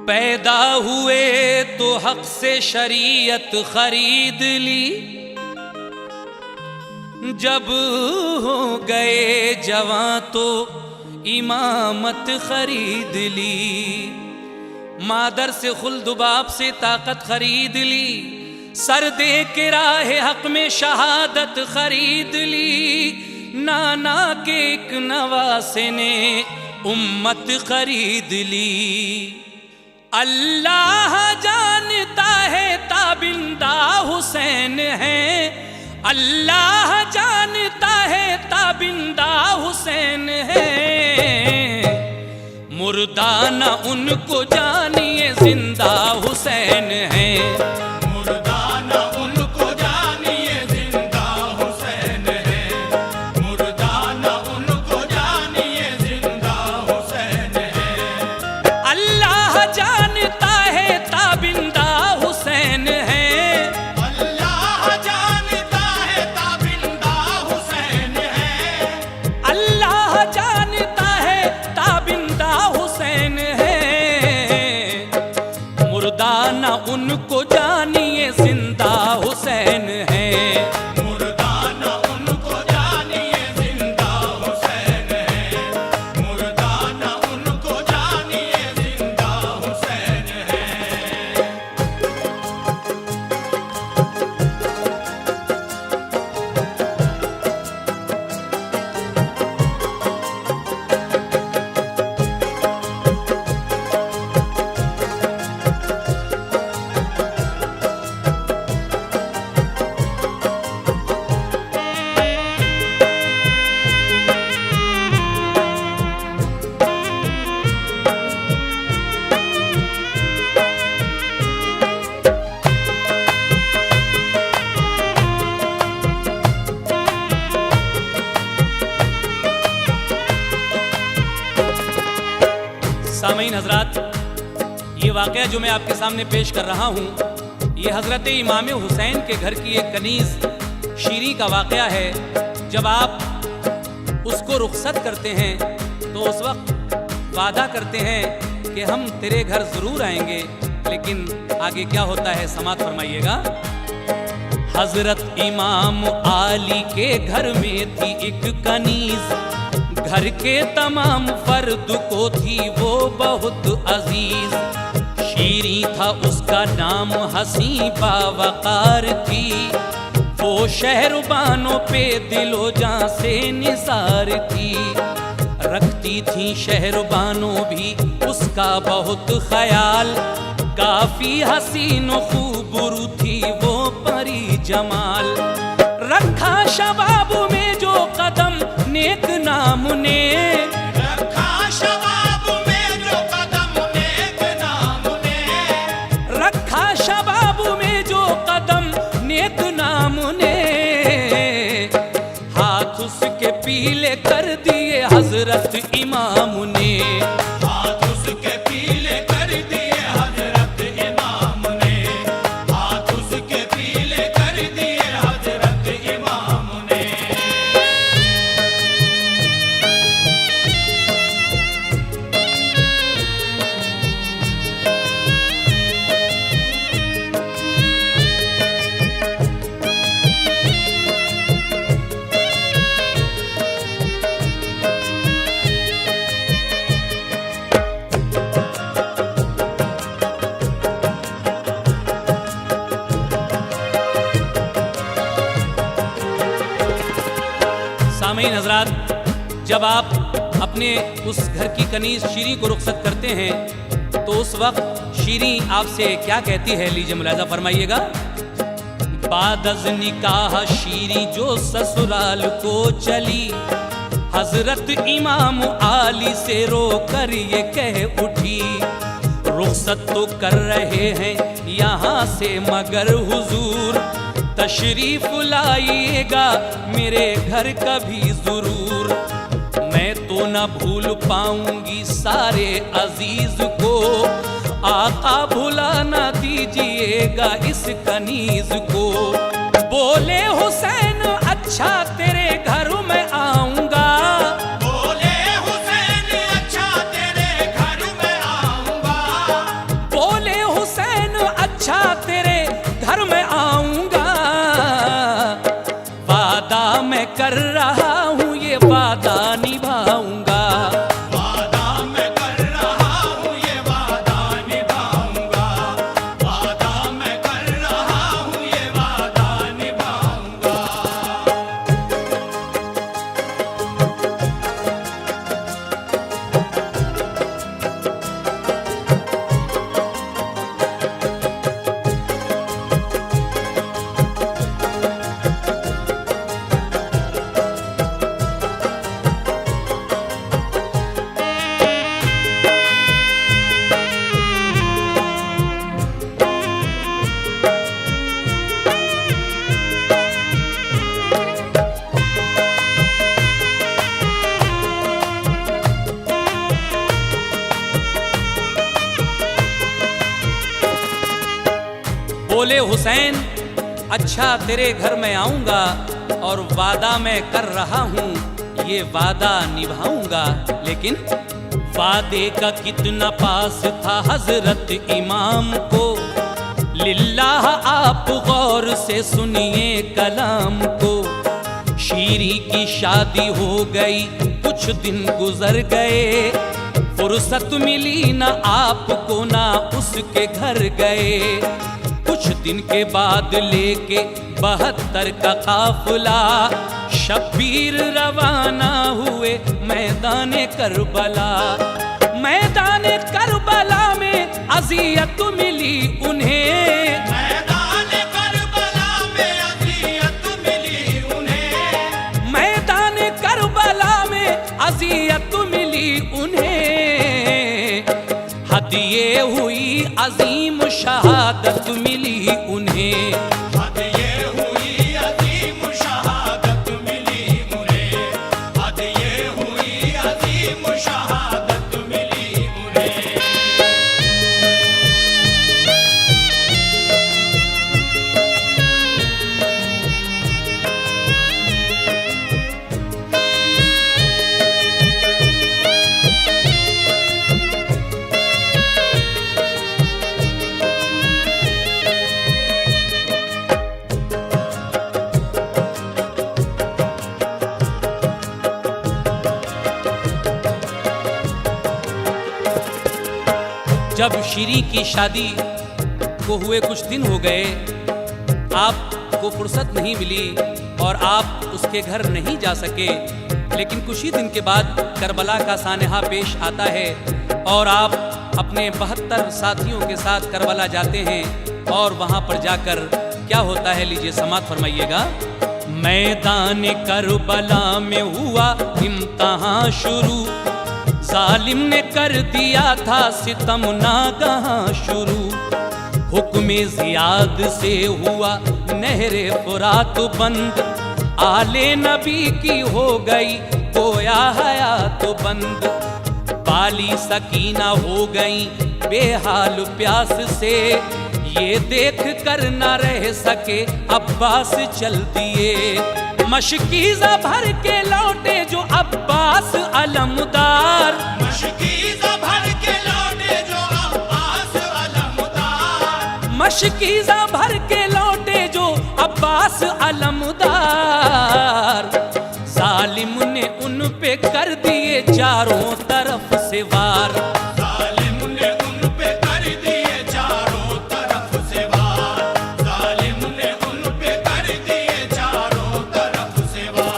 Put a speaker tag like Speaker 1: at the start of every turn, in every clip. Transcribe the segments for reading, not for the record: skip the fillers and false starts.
Speaker 1: पैदा हुए तो हक से शरीयत खरीद ली, जब हो गए जवां तो इमामत खरीद ली। मादर से खुल्द बाप से ताकत खरीद ली, सर दे के राह हक में शहादत खरीद ली। नाना के एक नवासे ने उम्मत खरीद ली। अल्लाह जानता है ताबिंदा हुसैन है, अल्लाह जानता है ताबिंदा हुसैन है। मुर्दा न उनको जानिए जिंदा हुसैन है,
Speaker 2: मुर्दा न उनको जानिए जिंदा हुसैन है, मुर्दा न उनको जानिए जिंदा हुसैन है।
Speaker 1: अल्लाह जानता है ताबिंदा हुसैन है,
Speaker 2: अल्लाह जानता है ताबिंदा हुसैन है,
Speaker 1: अल्लाह जानता है ताबिंदा हुसैन है। मुर्दा न उनको जानिए जिंदा हुसैन है,
Speaker 2: मुर्दा न उनको जानिए जिंदा हुसैन है, मुर्दा न उनको जानिए जिंदा हुसैन है।
Speaker 1: सामईन हजरात, ये वाक़या जो मैं आपके सामने पेश कर रहा हूँ, ये हज़रत इमाम हुसैन के घर की एक कनीज़ शीरी का वाक़या है। जब आप उसको रुखसत करते हैं तो उस वक्त वादा करते हैं कि हम तेरे घर ज़रूर आएंगे, लेकिन आगे क्या होता है समात फरमाइएगा। हज़रत इमाम आली के घर में थी एक कनीज़, घर के तमाम फर्द को थी वो बहुत अजीज। शीरी था उसका नाम, हसी बावकार थी, वो शहरबानों पे दिलो जां से निसार थी। रखती थी शहरबानों भी उसका बहुत ख्याल, काफी हसीन खूबरू थी वो परी जमाल। रखा शबाब में जो कदम नेक नाम ने,
Speaker 2: रखा शबाब में जो कदम नेक नाम ने,
Speaker 1: रखा शबाब में जो कदम नेक नाम ने। हाथ उसके पीले कर दिए हजरत इमाम ने,
Speaker 2: हाथ उसके पीले कर दिए हजरत इमाम ने, हाथ उसके पीले कर दिए हजरत इमाम ने।
Speaker 1: सामईन हजरात, जब आप अपने उस घर की कनीज शीरी को रुखसत करते हैं तो उस वक्त शीरी आपसे क्या कहती है, लीजिए मुलाजा फरमाइएगा। बादज निकाह शीरी जो ससुराल को चली, हजरत इमाम आली से रो कर ये कह उठी, रुखसत तो कर रहे हैं यहाँ से मगर हुजूर, तशरीफ लाइएगा मेरे घर कभी जरूर। मैं तो न भूल पाऊंगी सारे अजीज को, आका भुला न दीजिएगा इस कनीज को। बोले हुसैन अच्छा तेरे घर में आऊंगा,
Speaker 2: बोले हुसैन अच्छा तेरे घर में आऊंगा,
Speaker 1: बोले हुसैन, अच्छा तेरे घर मैं आऊँगा और वादा मैं कर रहा हूँ, ये वादा निभाऊंगा। लेकिन वादे का कितना पास था हजरत इमाम को, लिल्लाह आप गौर से सुनिए कलाम को। शीरी की शादी हो गई, कुछ दिन गुजर गए, फुर्सत मिली ना आपको ना उसके घर गए। कुछ दिन के बाद लेके 72 का काफिला शब्बीर रवाना हुए मैदान करबला। मैदान करबला में अज़ियत मिली उन्हें,
Speaker 2: मैदान करबला में अज़ियत मिली उन्हें,
Speaker 1: मैदान करबला में अज़ियत मिली उन्हें। हदिये हुई अजीम शहादत मिली उन्हें,
Speaker 2: हदिये हुई अज़ीम शहादत मिली उन्हें, हदिये हुई अज़ीम शहादत मिली उन्हें।
Speaker 1: जब शीरी की शादी को हुए कुछ दिन हो गए, आपको फुर्सत नहीं मिली और आप उसके घर नहीं जा सके। लेकिन कुछ ही दिन के बाद करबला का सानहा पेश आता है और आप अपने 72 साथियों के साथ करबला जाते हैं। और वहां पर जाकर क्या होता है, लीजिए समात फरमाइएगा। मैदान करबला में हुआ इम्तहान शुरू, जालिम ने कर दिया था सितम नागहां शुरू। हुक्म ज़ियाद से हुआ नहरे फुरात बंद, आले नबी की हो गई गोया हयात बंद। बाली सकीना हो गई बेहाल प्यास से, ये देख कर न रह सके अब्बास चल दिए। मशकीज़ा भर के लौटे जो अब्बास अलमदार,
Speaker 2: मशकीज़ा भर के लौटे जो अब्बास अलमदार,
Speaker 1: मशकीज़ा भर के लौटे जो अब्बास अलमदार। जालिम ने उन पे कर दिए चारों तरफ से वार,
Speaker 2: जालिम ने उन पे कर दिए चारों तरफ से वार, जालिम ने उन पे कर दिए चारों तरफ से वार।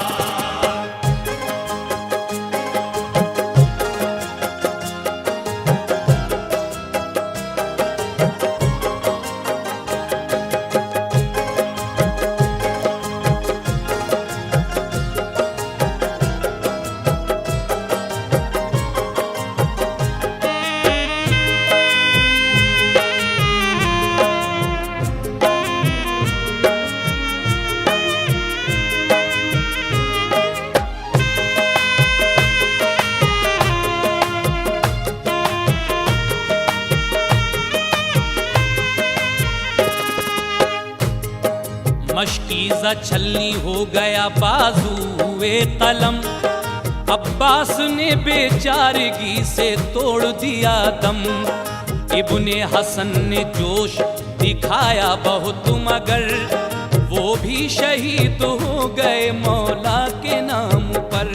Speaker 1: मशकीज़ा छलनी हो गया बाजुए कलम, अब्बास ने बेचारगी से तोड़ दिया दम। इब्ने हसन ने जोश दिखाया बहुत मगर, वो भी शहीद हो गए मौला के नाम पर।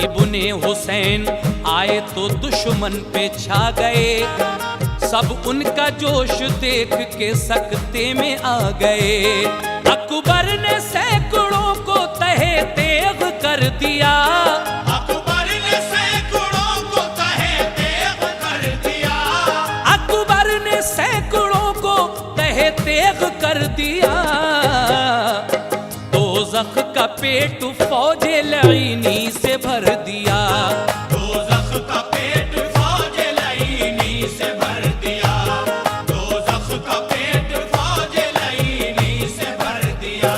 Speaker 1: इब्ने हुसैन आए तो दुश्मन पे छा गए, सब उनका जोश देख के सकते में आ गए। अकबर ने सैकड़ों को तहे तेग कर दिया,
Speaker 2: अकबर ने सैकड़ों को तहे तेग कर दिया,
Speaker 1: अकबर ने सैकड़ों को तहे तेग कर दिया। दोज़ख का पेट फौजे लईनी से भर दिया,
Speaker 2: दोज़ख का पेट फौजे लईनी से भर दिया, दोज़ख का पेट फौजे लईनी से भर दिया।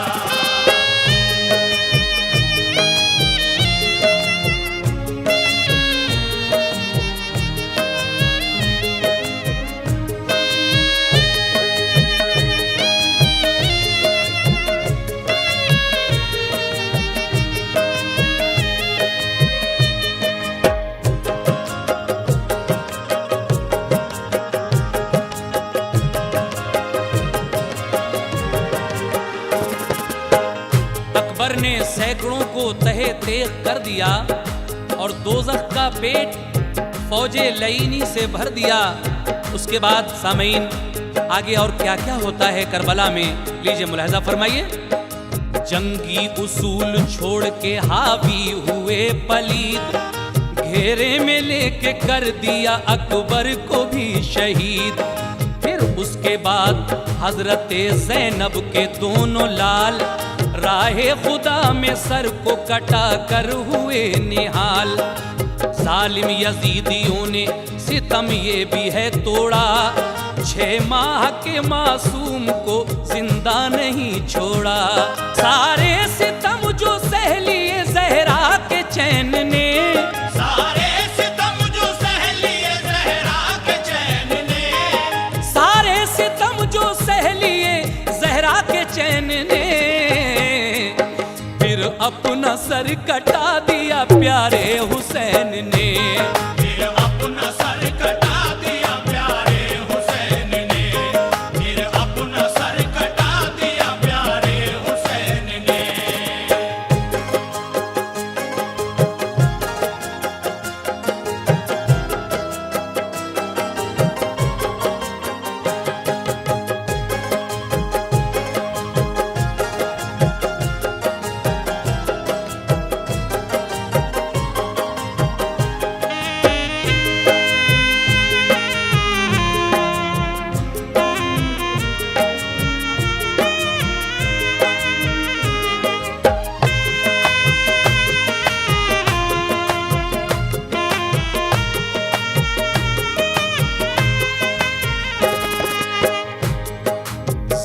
Speaker 1: तेग कर दिया और दोज़ख का पेट फौजे लईनी से भर दिया। उसके बाद सामीन आगे और क्या क्या होता है करबला में, लीजिए मुलाहिज़ा फरमाइए। जंगी उसूल छोड़ के हावी हुए पलीद, घेरे में लेके कर दिया अकबर को भी शहीद। फिर उसके बाद हजरत ज़ैनब के दोनों लाल राहे खुदा में सर को कटा कर हुए निहाल। जालिम यजीदियों ने सितम ये भी है तोड़ा, 6 माह के मासूम को जिंदा नहीं छोड़ा। सारे सितम जो सह लिए ज़हरा के चैन ने,
Speaker 2: सारे सितम जो सह लिए ज़हरा के चैन ने,
Speaker 1: सारे सितम जो सह लिए ज़हरा के चैन ने, फिर अपना सर कटा दिया प्यारे हुसैन ने।
Speaker 2: फिर अपना सर कटा दिया प्यारे हुसैन ने, फिर अपना सर कटा दिया प्यारे हुसैन ने।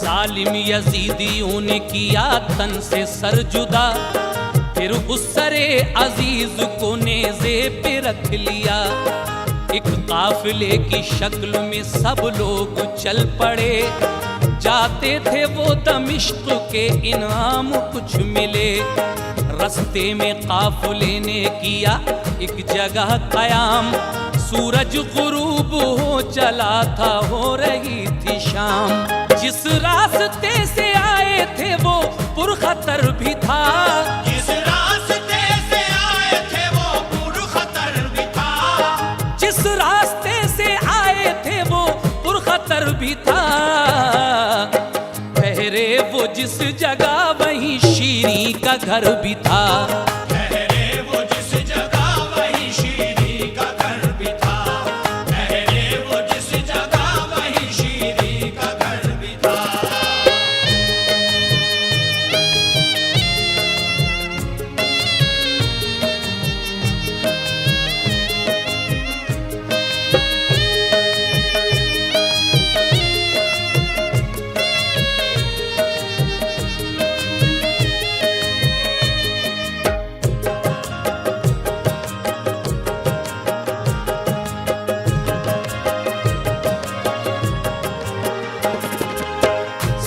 Speaker 1: जालिम यजीदियों ने किया तन से सर जुदा, फिर उस सरे अजीज को नेज़े पे रख लिया। एक काफिले की शक्ल में सब लोग चल पड़े, जाते थे वो दमिश्क के इनाम कुछ मिले। रस्ते में काफिले ने किया एक जगह कयाम, सूरज गुरूब हो चला था, हो रही थी शाम। जिस रास्ते से आए थे वो पुरखतर भी था,
Speaker 2: जिस रास्ते से आए थे वो पुरखतर भी था,
Speaker 1: जिस रास्ते से आए थे वो पुरखतर भी था। ठहरे वो जिस जगह वहीं शीरी का घर भी था।
Speaker 2: ठहरे वो जिस जगह वहीं शीरी का घर भी था, ठहरे वो जिस जगह वहीं शीरी का घर भी था।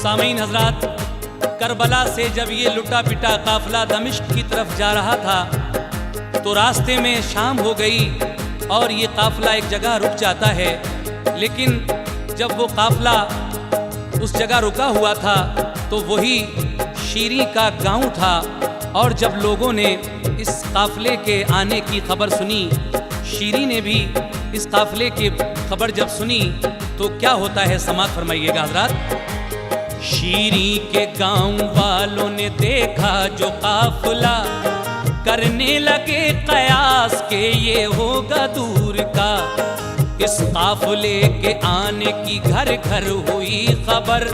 Speaker 1: सामीन हजरात, करबला से जब ये लुटा पिटा काफिला दमिश्क की तरफ जा रहा था तो रास्ते में शाम हो गई और ये काफिला एक जगह रुक जाता है। लेकिन जब वो काफिला उस जगह रुका हुआ था तो वही शीरी का गांव था। और जब लोगों ने इस काफिले के आने की खबर सुनी, शीरी ने भी इस काफिले की खबर जब सुनी तो क्या होता है समाअत फरमाइएगा हजरात। शीरी के गांव वालों ने देखा जो काफिला, करने लगे कयास के ये होगा दूर का। इस काफिले के आने की घर घर हुई खबर,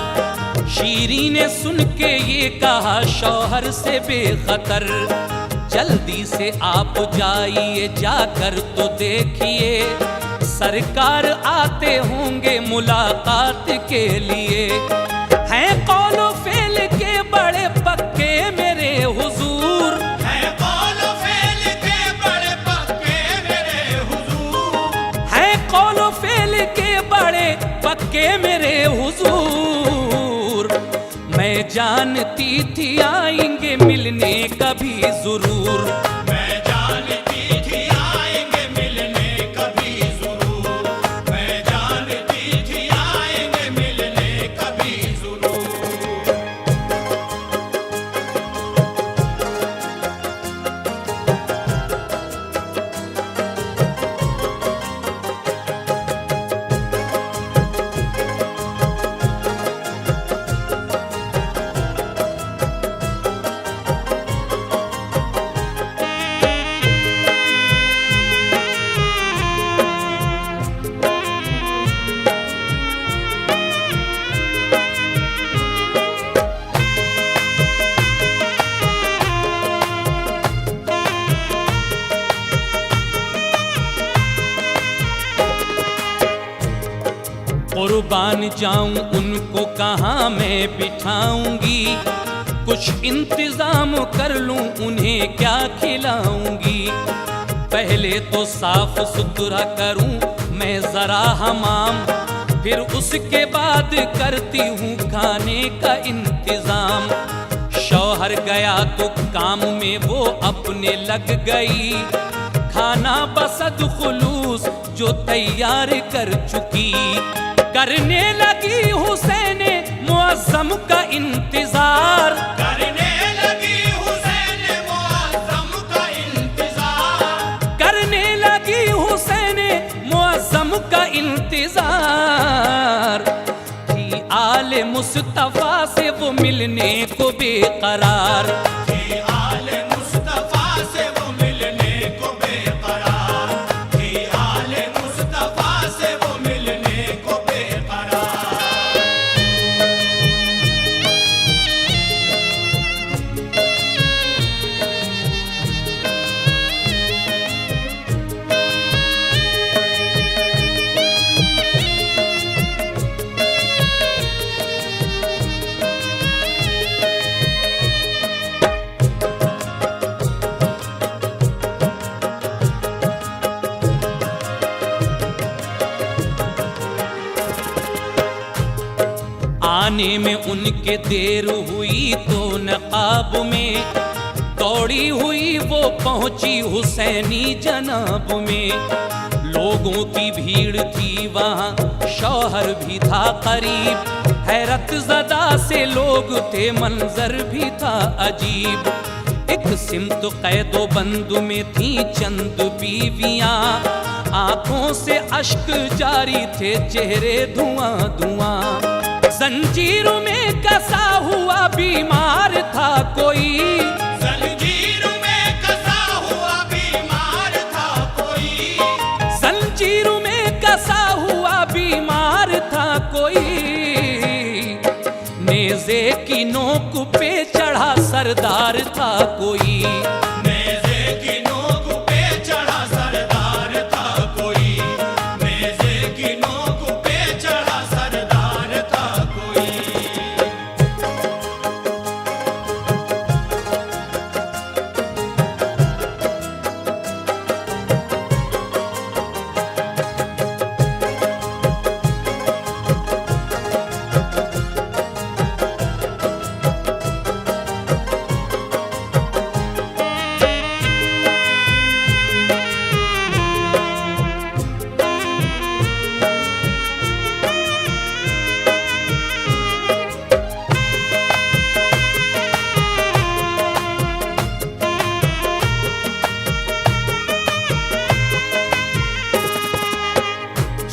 Speaker 1: शीरी ने सुन के ये कहा शौहर से बेखतर, जल्दी से आप जाइए जाकर तो देखिए, सरकार आते होंगे मुलाकात के लिए। हैं कौलो फेल के बड़े पक्के मेरे हुजूर,
Speaker 2: है कौलो फेल के बड़े पक्के मेरे हुजूर,
Speaker 1: हैं कौलो फेल के बड़े पक्के मेरे हुजूर। मैं जानती थी आएंगे मिलने कभी जरूर,
Speaker 2: मैं जानती थी आएंगे मिलने कभी जरूर, मैं जानती थी आएंगे मिलने कभी जरूर।
Speaker 1: कुर्बान जाऊं उनको कहाँ मैं बिठाऊंगी, कुछ इंतजाम कर लूं उन्हें क्या खिलाऊंगी। पहले तो साफ सुथरा करूं मैं जरा हमाम, फिर उसके बाद करती हूँ खाने का इंतजाम। शौहर गया तो काम में वो अपने लग गई, खाना बसद खुलूस जो तैयार कर चुकी। करने लगी हुसैन मुअज्जम का इंतजार,
Speaker 2: करने लगी हुसैन मुअज्जम का इंतजार,
Speaker 1: करने लगी हुसैन मुअज्जम का इंतजार। थी आले मुस्तफा से वो मिलने को बेकरार,
Speaker 2: थी आले मुस्तफा से वो मिलने को बेकरार, थी आले मुस्तफा से वो मिलने को बेकरार।
Speaker 1: आने में उनके देर हुई तो नकाब में दौड़ी हुई वो पहुंची हुसैनी जनाब में। लोगों की भीड़ थी वहाँ, शौहर भी था करीब, हैरत ज़दा से लोग थे, मंजर भी था अजीब। एक सिमत कैदो बंद में थी चंद बीवियां, आंखों से अश्क जारी थे, चेहरे धुआं धुआं। जंजीर में कसा हुआ बीमार था कोई,
Speaker 2: जंजीर में कसा हुआ बीमार था कोई,
Speaker 1: जंजीर में कसा हुआ बीमार था कोई। नेज़े की नोक पे चढ़ा सरदार था कोई,
Speaker 2: नेज़े की नोक पे चढ़ा सरदार था कोई, नेज़े की नोक पे चढ़ा सरदार था कोई।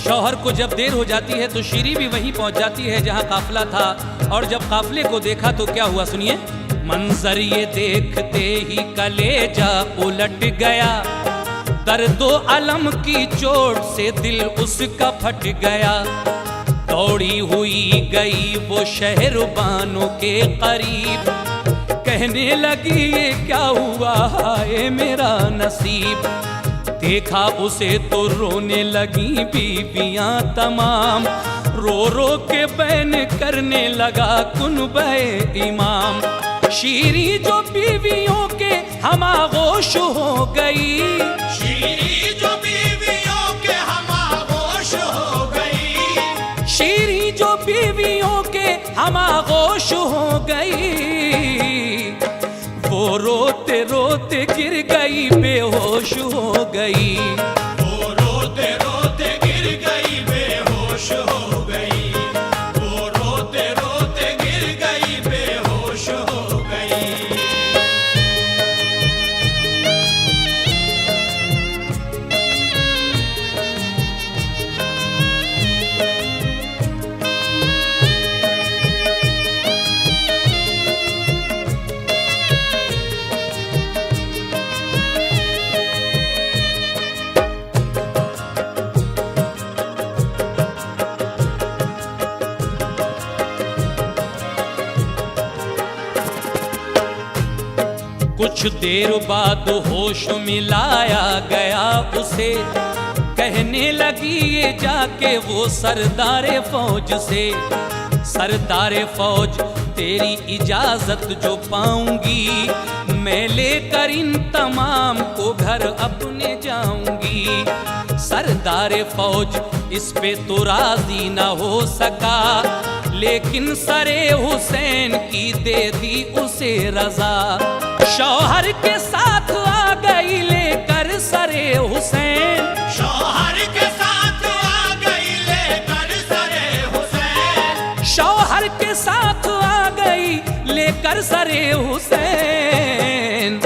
Speaker 1: शौहर को जब देर हो जाती है तो शीरी भी वहीं पहुंच जाती है जहां काफिला था, और जब काफिले को देखा तो क्या हुआ सुनिए। मंजर ये देखते ही कलेजा उलट गया, दर्दो अलम की चोट से दिल उसका फट गया। दौड़ी हुई गई वो शहरबानों के करीब, कहने लगी ये क्या हुआ हाय मेरा नसीब। देखा उसे तो रोने लगी बीवियां तमाम, रो रो के बैन करने लगा कुनबे इमाम। शीरी जो बीवियों के हमागोश हो गई,
Speaker 2: शीरी जो बीवियों के हमागोश हो गई,
Speaker 1: शीरी जो बीवियों के हमागोश हो गई। वो रोते रोते गिर गई, बेहोश हो गई,
Speaker 2: वो रोते रोते गिर गई, बेहोश हो गई, वो रोते रोते गिर गई, बेहोश हो गई।
Speaker 1: कुछ देर बाद होश मिलाया गया उसे, कहने लगी ये जाके वो सरदारे फौज से, सरदारे फौज तेरी इजाजत जो पाऊंगी, मैं लेकर इन तमाम को घर अपने जाऊंगी। सरदारे फौज इस पे तो राजी न हो सका, लेकिन सरे हुसैन की दे दी उसे रजा। शौहर के साथ आ गई लेकर सरे हुसैन,
Speaker 2: शौहर के साथ आ गई लेकर सरे हुसैन,
Speaker 1: शौहर के साथ आ गई लेकर सरे हुसैन।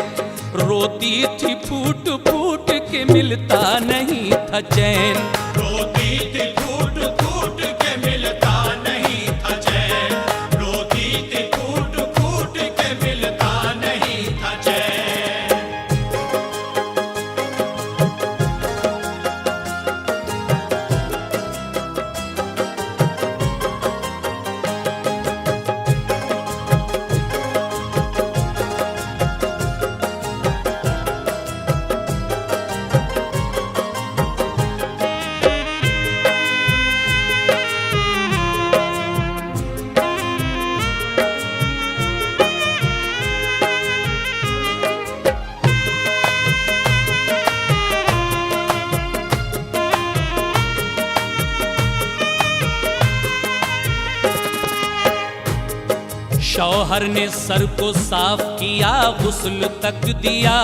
Speaker 1: रोती थी फूट फूट के मिलता नहीं था चैन,
Speaker 2: रोती थी फूट फूट के मिलता नहीं था चैन, रोती थी फूट फूट के मिलता नहीं था चैन।
Speaker 1: शौहर ने सर को साफ किया, गुस्ल तक दिया,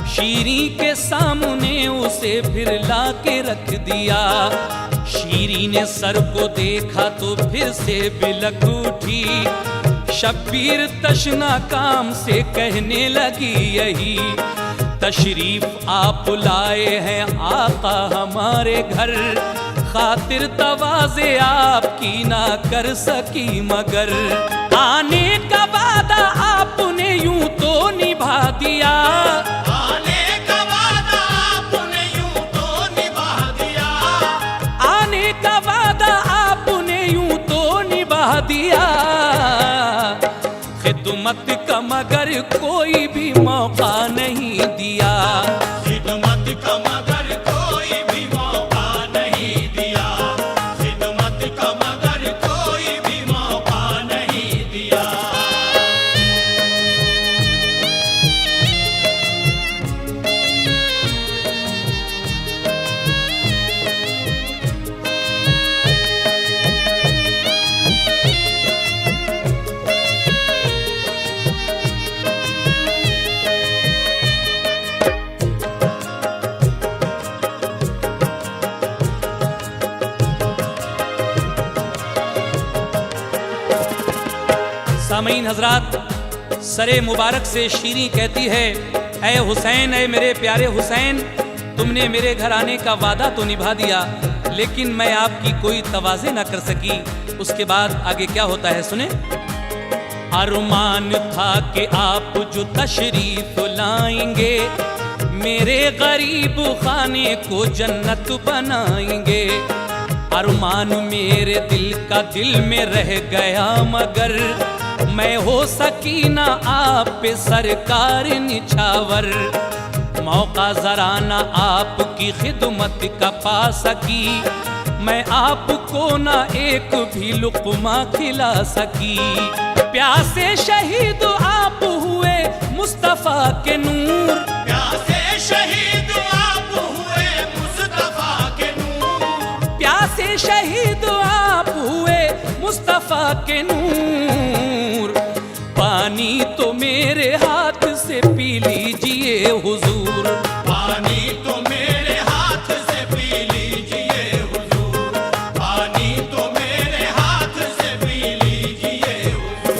Speaker 1: शीरी के सामने उसे फिर ला के रख दिया। शीरी ने सर को देखा तो फिर से बिलक उठी, शब्बीर तशना काम से कहने लगी यही, तशरीफ आप लाए हैं आका हमारे घर, खातिर तवाज़े आपकी ना कर सकी मगर, आने का वादा आपने यूं तो निभा दिया,
Speaker 2: आने का वादा आपने यूं तो निभा दिया,
Speaker 1: आने का वादा आपने यूं तो निभा दिया। खिदमत का मगर कोई भी मौका नहीं दिया,
Speaker 2: खिदमत का मगर कोई भी मौका नहीं दिया, खिदमत का मगर कोई भी मौका नहीं दिया।
Speaker 1: सामीन हजरात, सरे मुबारक से शीरी कहती है, ऐ हुसैन, ऐ मेरे प्यारे हुसैन, तुमने मेरे घर आने का वादा तो निभा दिया, लेकिन मैं आपकी कोई तवाज़े ना कर सकी। उसके बाद आगे क्या होता है सुने। अरमान था कि आप जो तशरीफ लाएंगे, मेरे गरीब खाने को जन्नत बनाएंगे। अरमान मेरे दिल का दिल में रह गया, मगर मैं हो सकी ना आप पे सरकार निछावर। मौका जरा ना आपकी खिदमत का पा सकी, मैं आपको ना एक भी लुक़मा खिला सकी। प्यासे शहीद आप हुए मुस्तफ़ा के नूर,
Speaker 2: प्यासे शहीद आप हुए मुस्तफा के नूर,
Speaker 1: प्यासे शहीद आप हुए मुस्तफ़ा के नूर। पानी तो मेरे हाथ से पी लीजिए हुजूर,
Speaker 2: पानी तो मेरे हाथ से पी लीजिए हुजूर, पानी तो मेरे हाथ से पी लीजिए हुजूर।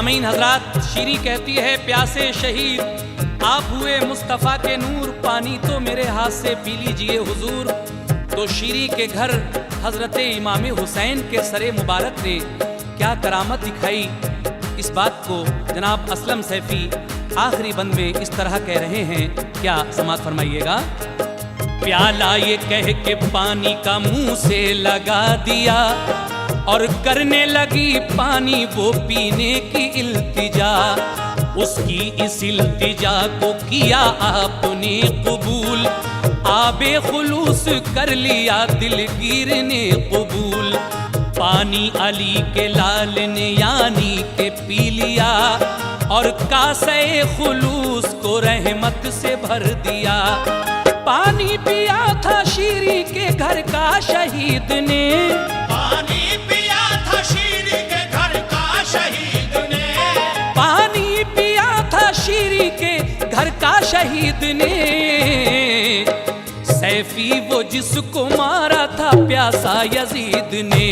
Speaker 1: सामीन हजरात, शीरी कहती है, प्यासे शहीद आप हुए मुस्तफ़ा के नूर, पानी तो मेरे हाथ से पी लीजिए हुजूर। तो शीरी के घर हजरत इमाम हुसैन के सरे मुबारक ने क्या करामत दिखाई, इस बात को जनाब असलम सैफी आखिरी बंद में इस तरह कह रहे हैं, क्या समात फरमाइएगा। प्याला ये कह के पानी का मुंह से लगा दिया और करने लगी पानी वो पीने की इल्तिजा। उसकी इस इल्तिजा को किया आपने कबूल, आबे खुलूस कर लिया दिलगीर ने कबूल। पानी अली के लाल ने यानी के पी लिया और कासे खुलूस को रहमत से भर दिया। पानी पिया था शीरी के घर का शहीद ने,
Speaker 2: पानी पिया था शीरी के घर का शहीद ने,
Speaker 1: पानी पिया था शीरी के घर का शहीद ने। सैफी वो जिसको मारा था प्यासा यजीद ने,